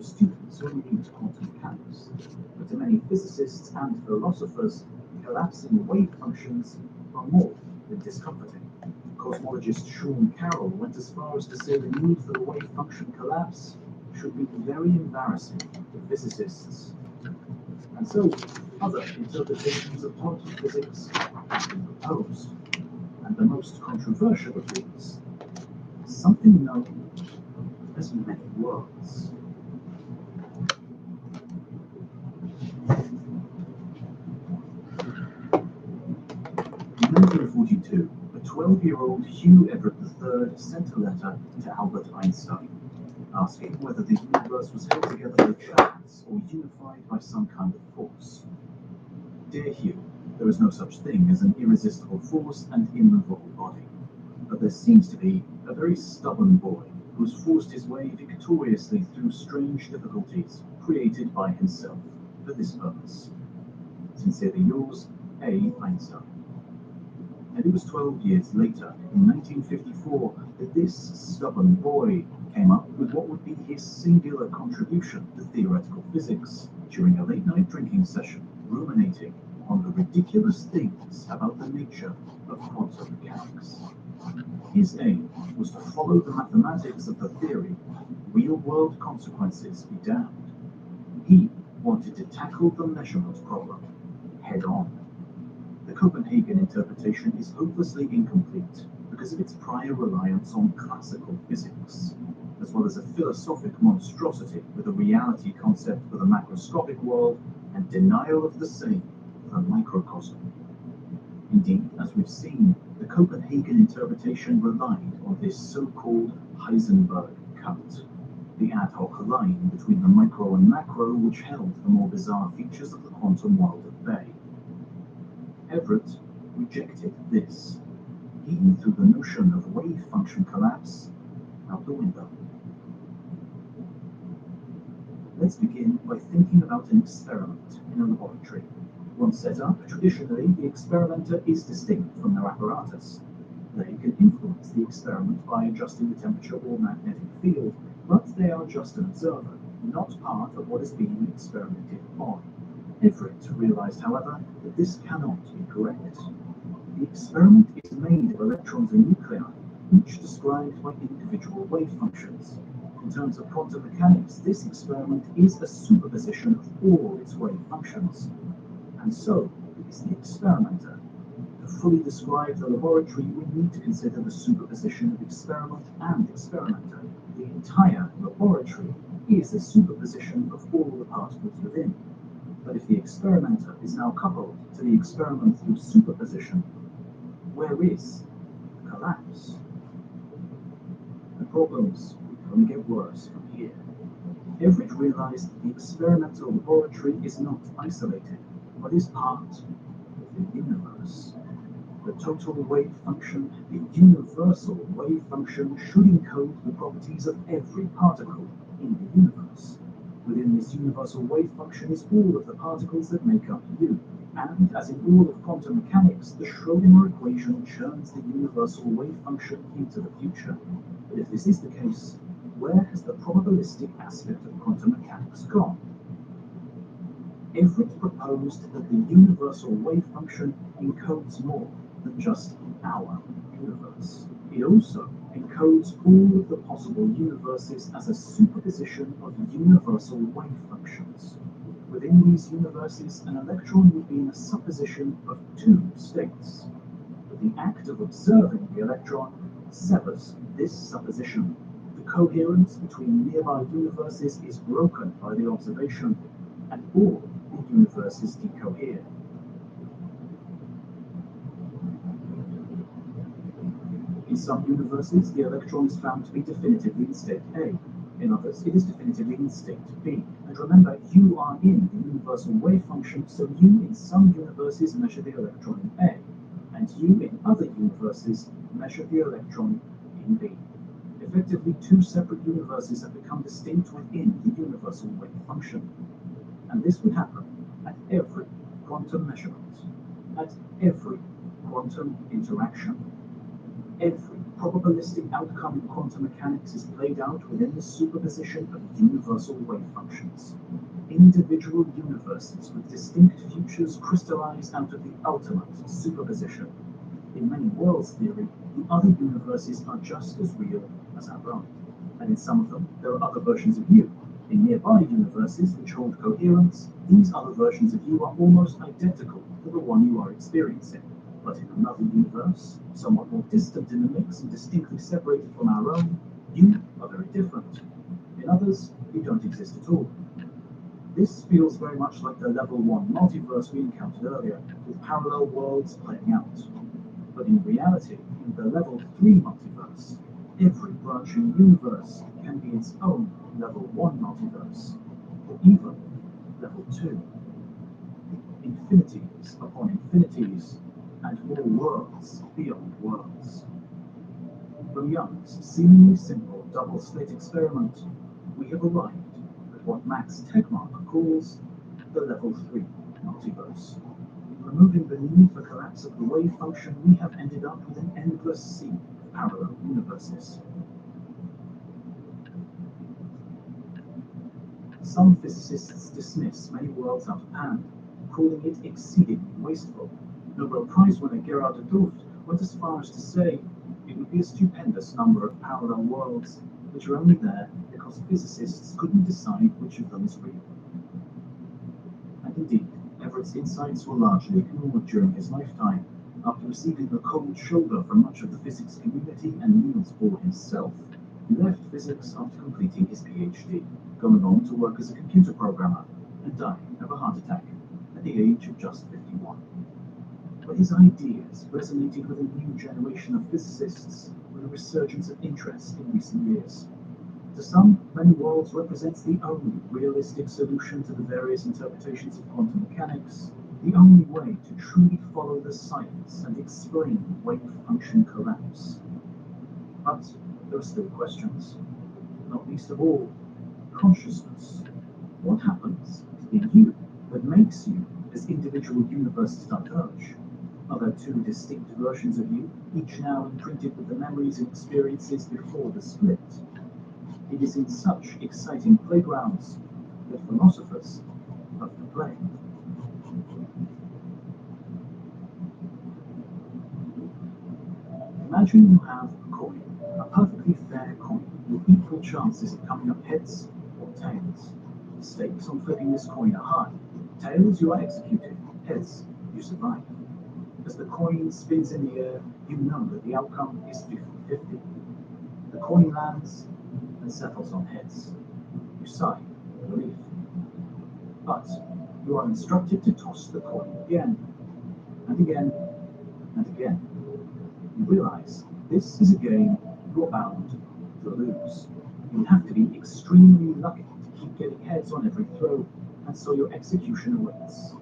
for students who are new to quantum mechanics, but to many physicists and philosophers, collapsing wave functions are more than discomforting. Cosmologist Sean Carroll went as far as to say the need for the wave function collapse should be very embarrassing for physicists. And so, other interpretations of quantum physics have been proposed, and the most controversial of these is something known as many worlds. In 1942, a 12-year-old Hugh Everett III sent a letter to Albert Einstein, asking whether the universe was held together by chance or unified by some kind of force. Dear Hugh, there is no such thing as an irresistible force and immovable body, but there seems to be a very stubborn boy who has forced his way victoriously through strange difficulties created by himself for this purpose. Sincerely yours, A. Einstein. And it was 12 years later, in 1954, that this stubborn boy came up with what would be his singular contribution to theoretical physics during a late-night drinking session, ruminating on the ridiculous things about the nature of quantum mechanics. His aim was to follow the mathematics of the theory, real-world consequences be damned. He wanted to tackle the measurement problem head-on. The Copenhagen interpretation is hopelessly incomplete because of its prior reliance on classical physics, as well as a philosophic monstrosity with a reality concept for the macroscopic world and denial of the same for the microcosm. Indeed, as we've seen, the Copenhagen interpretation relied on this so-called Heisenberg cut, the ad hoc line between the micro and macro which held the more bizarre features of the quantum world at bay. Everett rejected this. He threw the notion of wave function collapse out the window. Let's begin by thinking about an experiment in a laboratory. Once set up, traditionally the experimenter is distinct from their apparatus. They can influence the experiment by adjusting the temperature or magnetic field, but they are just an observer, not part of what is being experimented on. Everett realized, however, that this cannot be correct. The experiment is made of electrons and nuclei, each described by individual wave functions. In terms of quantum mechanics, this experiment is a superposition of all its wave functions. And so is the experimenter. To fully describe the laboratory, we need to consider the superposition of experiment and experimenter. The entire laboratory is a superposition of all the particles within. But if the experimenter is now coupled to the experiment through superposition, where is the collapse? The problems will only get worse from here. Everett realized that the experimental laboratory is not isolated, but is part of the universe. The total wave function, the universal wave function, should encode the properties of every particle in the universe. Within this universal wave function is all of the particles that make up you. And as in all of quantum mechanics, the Schrödinger equation churns the universal wave function into the future. But if this is the case, where has the probabilistic aspect of quantum mechanics gone? Everett proposed that the universal wave function encodes more than just our universe. It also encodes all of the possible universes as a superposition of universal wave functions. Within these universes, an electron would be in a supposition of two states. But the act of observing the electron severs this supposition. The coherence between nearby universes is broken by the observation, and all the universes decohere. In some universes, the electron is found to be definitively in state A. In others, it is definitively in state B. And remember, you are in the universal wave function, so you in some universes measure the electron in A, and you in other universes measure the electron in B. Effectively, two separate universes have become distinct within the universal wave function. And this would happen at every quantum measurement, at every quantum interaction. Every probabilistic outcome in quantum mechanics is played out within the superposition of universal wave functions. Individual universes with distinct futures crystallize out of the ultimate superposition. In many worlds theory, the other universes are just as real as our own, and in some of them there are other versions of you. In nearby universes which hold coherence, these other versions of you are almost identical to the one you are experiencing. But in another universe, somewhat more distant in the mix and distinctly separated from our own, you are very different. In others, you don't exist at all. This feels very much like the level 1 multiverse we encountered earlier, with parallel worlds playing out. But in reality, in the level 3 multiverse, every branching universe can be its own level 1 multiverse, or even level 2. Infinities upon infinities, and more worlds beyond worlds. From Young's seemingly simple double-slit experiment, we have arrived at what Max Tegmark calls the level 3 multiverse. Removing the need for collapse of the wave function, we have ended up with an endless sea of parallel universes. Some physicists dismiss many worlds out of hand, calling it exceedingly wasteful. Nobel Prize winner Gerhard de Dooft went as far as to say it would be a stupendous number of parallel worlds which are only there because physicists couldn't decide which of them is real. And indeed, Everett's insights were largely ignored during his lifetime, after receiving the cold shoulder from much of the physics community and Niels Bohr himself. He left physics after completing his PhD, going on to work as a computer programmer, and dying of a heart attack at the age of just 51. But his ideas resonated with a new generation of physicists with a resurgence of interest in recent years. To some, many worlds represents the only realistic solution to the various interpretations of quantum mechanics, the only way to truly follow the science and explain wave function collapse. But there are still questions, not least of all, consciousness. What happens to the you that makes you as individual universes diverge? Are there two distinct versions of you, each now imprinted with the memories and experiences before the split? It is in such exciting playgrounds that philosophers love to play. Imagine you have a coin, a perfectly fair coin, with equal chances of coming up heads or tails. The stakes on flipping this coin are high. Tails, you are executed. Heads, you survive. As the coin spins in the air, you know that the outcome is 50-50. The coin lands and settles on heads. You sigh in relief. But you are instructed to toss the coin again, and again, and again. You realize this is a game you are bound to lose. You have to be extremely lucky to keep getting heads on every throw, and so your execution awaits.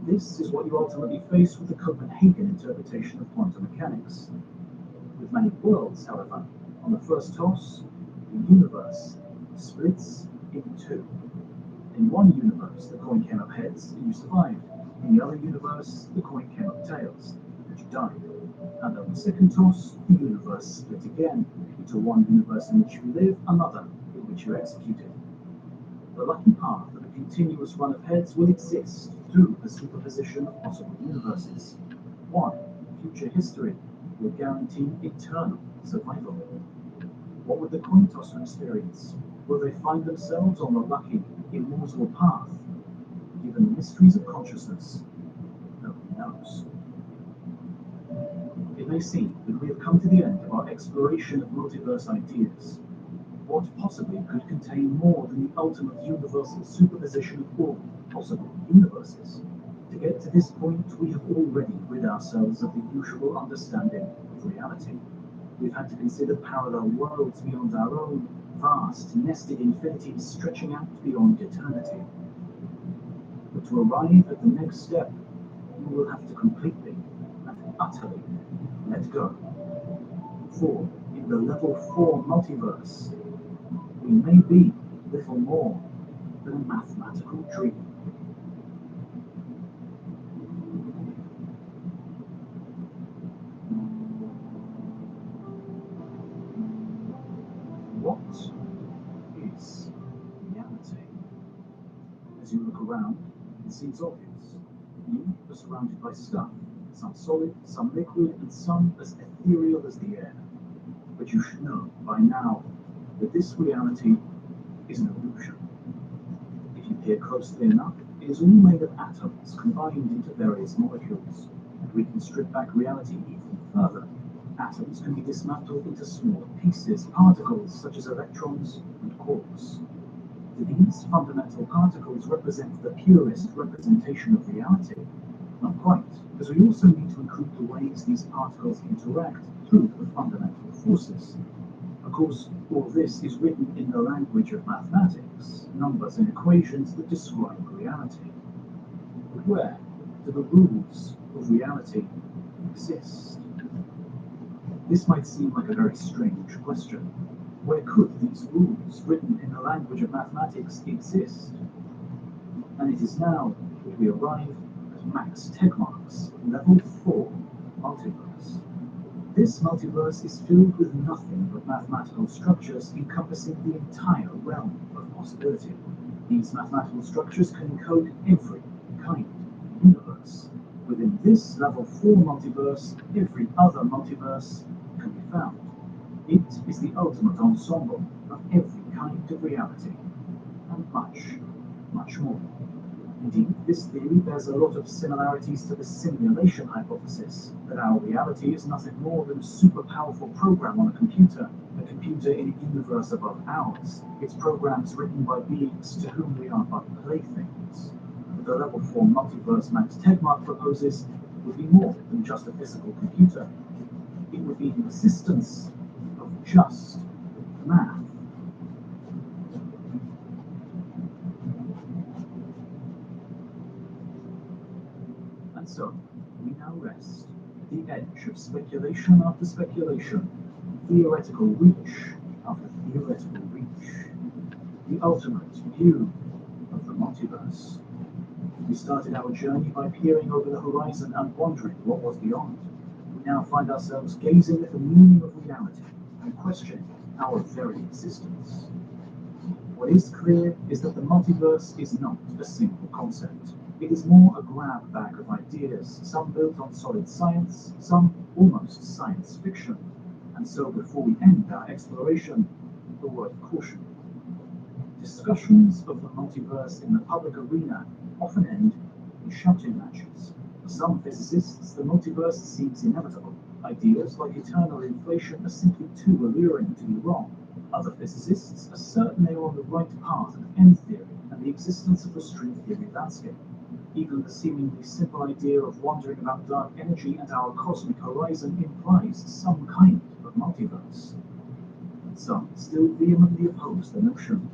This is what you ultimately face with the Copenhagen interpretation of quantum mechanics. With many worlds, however, on the first toss, the universe splits in two. In one universe, the coin came up heads and you survived. In the other universe, the coin came up tails and you died. And on the second toss, the universe split again into one universe in which you live, another in which you're executed. The lucky path of a continuous run of heads will exist through the superposition of possible universes. One, future history, will guarantee eternal survival. What would the coin tosser experience? Will they find themselves on the lucky, immortal path? Given the mysteries of consciousness, nobody knows. It may seem that we have come to the end of our exploration of multiverse ideas. What possibly could contain more than the ultimate universal superposition of all possible universes? To get to this point, we have already rid ourselves of the usual understanding of reality. We've had to consider parallel worlds beyond our own, vast, nested infinities stretching out beyond eternity. But to arrive at the next step, we will have to completely and utterly let go. For in the level 4 multiverse, we may be little more than a mathematical dream. As you look around, it seems obvious. You are surrounded by stuff, some solid, some liquid, and some as ethereal as the air. But you should know by now that this reality is an illusion. If you peer closely enough, it is all made of atoms combined into various molecules, and we can strip back reality even further. Atoms can be dismantled into smaller pieces, particles such as electrons and quarks. Do these fundamental particles represent the purest representation of reality? Not quite, because we also need to include the ways these particles interact through the fundamental forces. Of course, all this is written in the language of mathematics, numbers and equations that describe reality. But where do the rules of reality exist? This might seem like a very strange question. Where could these rules, written in the language of mathematics, exist? And it is now that we arrive at Max Tegmark's Level 4 multiverse. This multiverse is filled with nothing but mathematical structures encompassing the entire realm of possibility. These mathematical structures can encode every kind of universe. Within this Level 4 multiverse, every other multiverse can be found. It is the ultimate ensemble of every kind of reality, and much, much more. Indeed, this theory bears a lot of similarities to the simulation hypothesis, that our reality is nothing more than a super powerful program on a computer in a universe above ours. It's programs written by beings to whom we are but playthings. The Level 4 multiverse Max Tegmark proposes would be more than just a physical computer. It would be the existence of just math. And so, we now rest at the edge of speculation after speculation, theoretical reach after theoretical reach, the ultimate view of the multiverse. We started our journey by peering over the horizon and wondering what was beyond. We now find ourselves gazing at the meaning of reality and questioning our very existence. What is clear is that the multiverse is not a single concept. It is more a grab bag of ideas, some built on solid science, some almost science fiction. And so before we end our exploration, a word of caution. Discussions of the multiverse in the public arena often end in shouting matches. For some physicists, the multiverse seems inevitable. Ideas like eternal inflation are simply too alluring to be wrong. Other physicists are certain they are on the right path of end theory and the existence of the string theory landscape. Even the seemingly simple idea of wondering about dark energy and our cosmic horizon implies some kind of multiverse. Some still vehemently oppose the notion.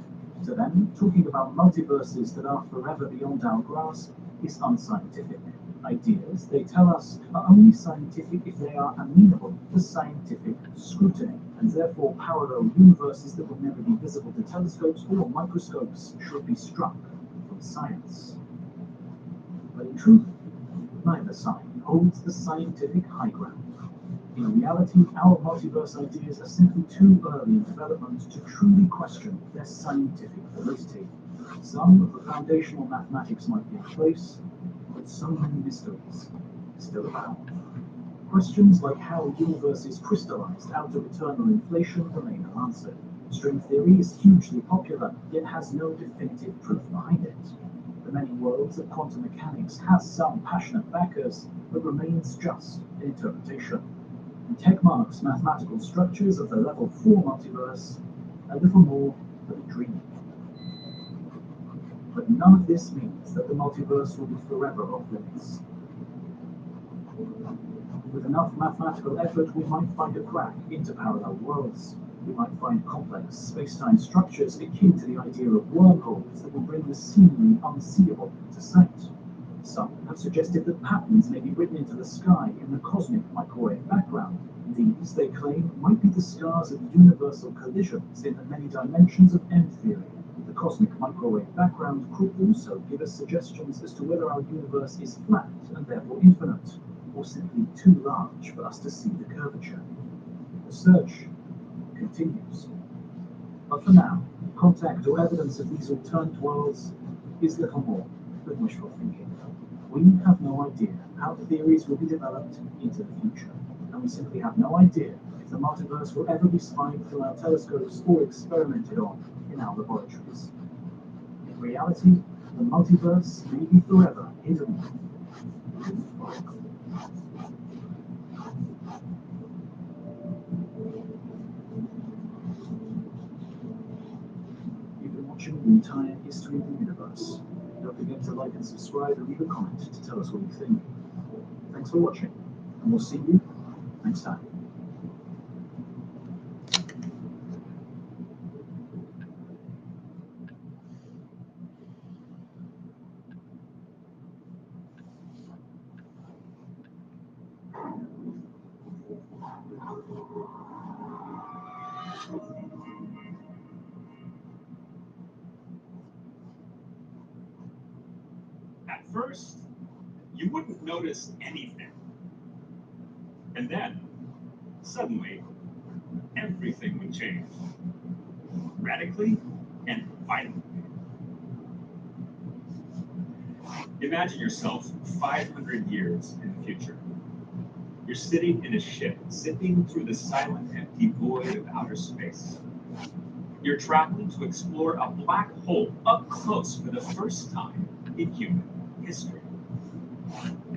To them, talking about multiverses that are forever beyond our grasp is unscientific. Ideas, they tell us, are only scientific if they are amenable to scientific scrutiny, and therefore parallel universes that will never be visible to telescopes or microscopes should be struck from science. But in truth, neither side holds the scientific high ground. In reality, our multiverse ideas are simply too early in development to truly question their scientific validity. Some of the foundational mathematics might be in place, but so many mysteries still abound. Questions like how universes crystallized out of eternal inflation remain unanswered. String theory is hugely popular, yet has no definitive proof behind it. The many worlds of quantum mechanics has some passionate backers, but remains just an interpretation. And Tegmark's mathematical structures of the Level 4 multiverse a little more than a dream. But none of this means that the multiverse will be forever off limits. With enough mathematical effort, we might find a crack into parallel worlds. We might find complex space-time structures akin to the idea of wormholes that will bring the seemingly unseeable to sight. Some have suggested that patterns may be written into the sky in the cosmic microwave background. These, they claim, might be the scars of universal collisions in the many dimensions of M theory. The cosmic microwave background could also give us suggestions as to whether our universe is flat and therefore infinite, or simply too large for us to see the curvature. The search continues. But for now, contact or evidence of these alternate worlds is little more than wishful thinking. We have no idea how theories will be developed into the future, and we simply have no idea if the multiverse will ever be spied through our telescopes or experimented on in our laboratories. In reality, the multiverse may be forever hidden. You've been watching the entire history of the universe. Don't forget to like and subscribe and leave a comment to tell us what you think. Thanks for watching, and we'll see you next time. At first, you wouldn't notice anything. And then, suddenly, everything would change. Radically and violently. Imagine yourself 500 years in the future. You're sitting in a ship, zipping through the silent, empty void of outer space. You're traveling to explore a black hole up close for the first time in human history.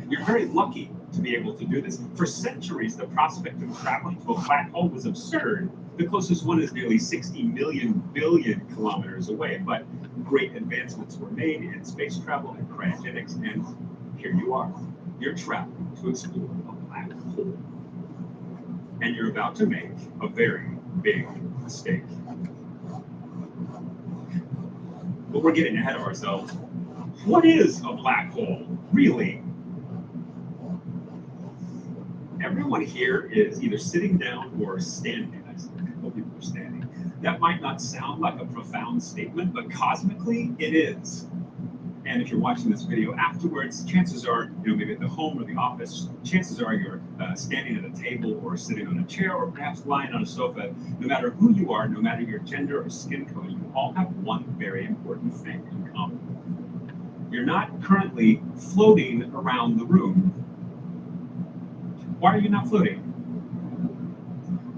You're very lucky to be able to do this. For centuries, the prospect of traveling to a black hole was absurd. The closest one is nearly 60 billion kilometers away, but great advancements were made in space travel and cryogenics, and here you are. You're traveling to explore a black hole. And you're about to make a very big mistake. But we're getting ahead of ourselves. What is a black hole, really? Everyone here is either sitting down or standing. I hope people are standing. That might not sound like a profound statement, but cosmically, it is. And if you're watching this video afterwards, chances are, maybe at the home or the office, chances are you're standing at a table or sitting on a chair or perhaps lying on a sofa. No matter who you are, no matter your gender or skin color, you all have one very important thing in common. You're not currently floating around the room. Why are you not floating?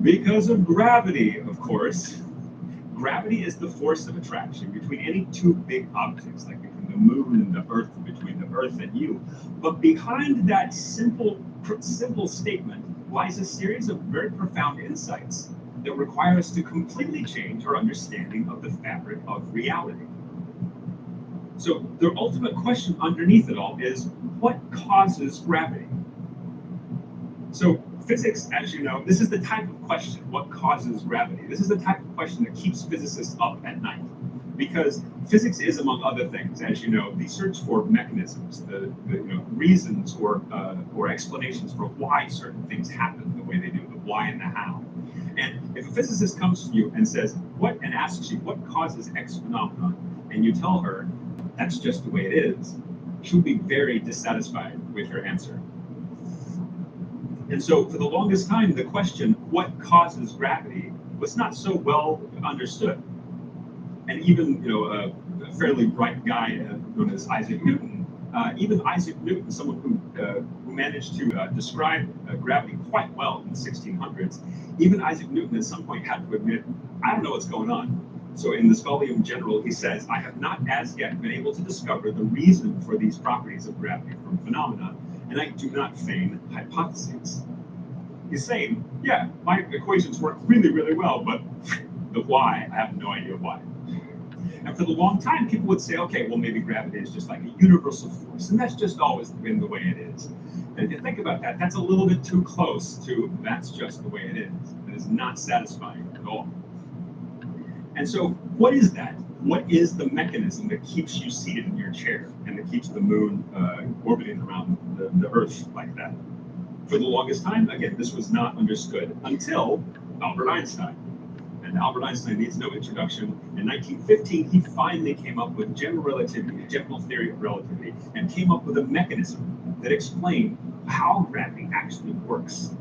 Because of gravity, of course. Gravity is the force of attraction between any two big objects, like between the moon and the earth, between the earth and you. But behind that simple statement lies a series of very profound insights that require us to completely change our understanding of the fabric of reality. So the ultimate question underneath it all is, what causes gravity? So physics, as you know, this is the type of question, what causes gravity? This is the type of question that keeps physicists up at night. Because physics is, among other things, as you know, the search for mechanisms, the reasons or explanations for why certain things happen the way they do, the why and the how. And if a physicist comes to you and says, and asks you, what causes X phenomenon? And you tell her, that's just the way it is, she'll be very dissatisfied with your answer. And so for the longest time, the question, what causes gravity, was not so well understood. And even, a fairly bright guy known as Isaac Newton, someone who managed to describe gravity quite well in the 1600s, even Isaac Newton at some point had to admit, I don't know what's going on. So in the Scholium General, he says, I have not as yet been able to discover the reason for these properties of gravity from phenomena, and I do not feign hypotheses. He's saying, yeah, my equations work really, really well, but the why, I have no idea why. And for the long time, people would say, okay, well, maybe gravity is just like a universal force, and that's just always been the way it is. And if you think about that, that's a little bit too close to that's just the way it is. It is not satisfying at all. And so what is that? What is the mechanism that keeps you seated in your chair and that keeps the moon orbiting around the Earth like that? For the longest time, again, this was not understood until Albert Einstein. And Albert Einstein needs no introduction. In 1915, he finally came up with general relativity, the general theory of relativity, and came up with a mechanism that explained how gravity actually works.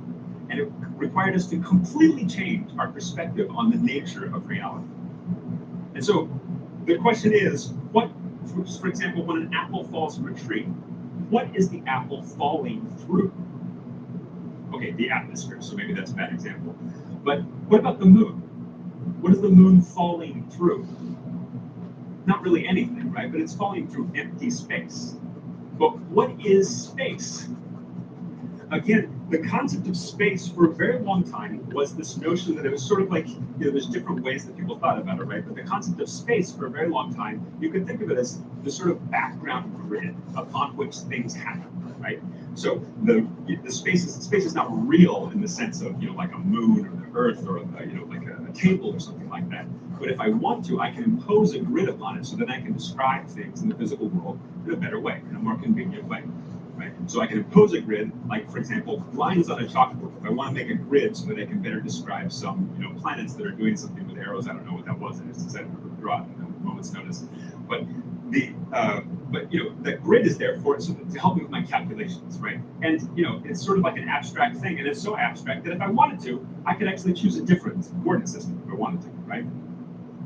And it required us to completely change our perspective on the nature of reality. And so the question is, what For example, when an apple falls from a tree, what is the apple falling through? Okay, the atmosphere, so maybe that's a bad example. But what about the moon? What is the moon falling through? Not really anything, right? But it's falling through empty space. But what is space? Again, the concept of space for a very long time was this notion that it was sort of like, there's different ways that people thought about it, right? But the concept of space for a very long time, you could think of it as the sort of background grid upon which things happen, right? So the space is not real in the sense of, like a moon or the earth or like a table or something like that. But if I want to, I can impose a grid upon it so that I can describe things in the physical world in a better way, in a more convenient way. Right? So I can impose a grid, like for example, lines on a chalkboard. If I want to make a grid so that I can better describe some, planets that are doing something with arrows, I don't know what that was. I just decided to draw it at a moment's notice. But that grid is there for it so to help me with my calculations, right? And it's sort of like an abstract thing, and it's so abstract that if I wanted to, I could actually choose a different coordinate system if I wanted to, right?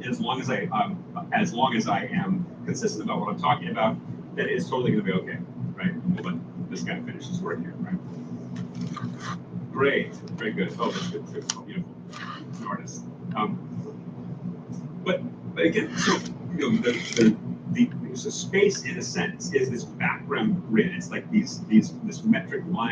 As long as I am consistent about what I'm talking about, then it's totally going to be okay, right? We'll let this guy finish his work here, right? Great, very good. Oh, that's good too. Oh, beautiful. An artist. But again, so the space in a sense is this background grid. It's like this metric line.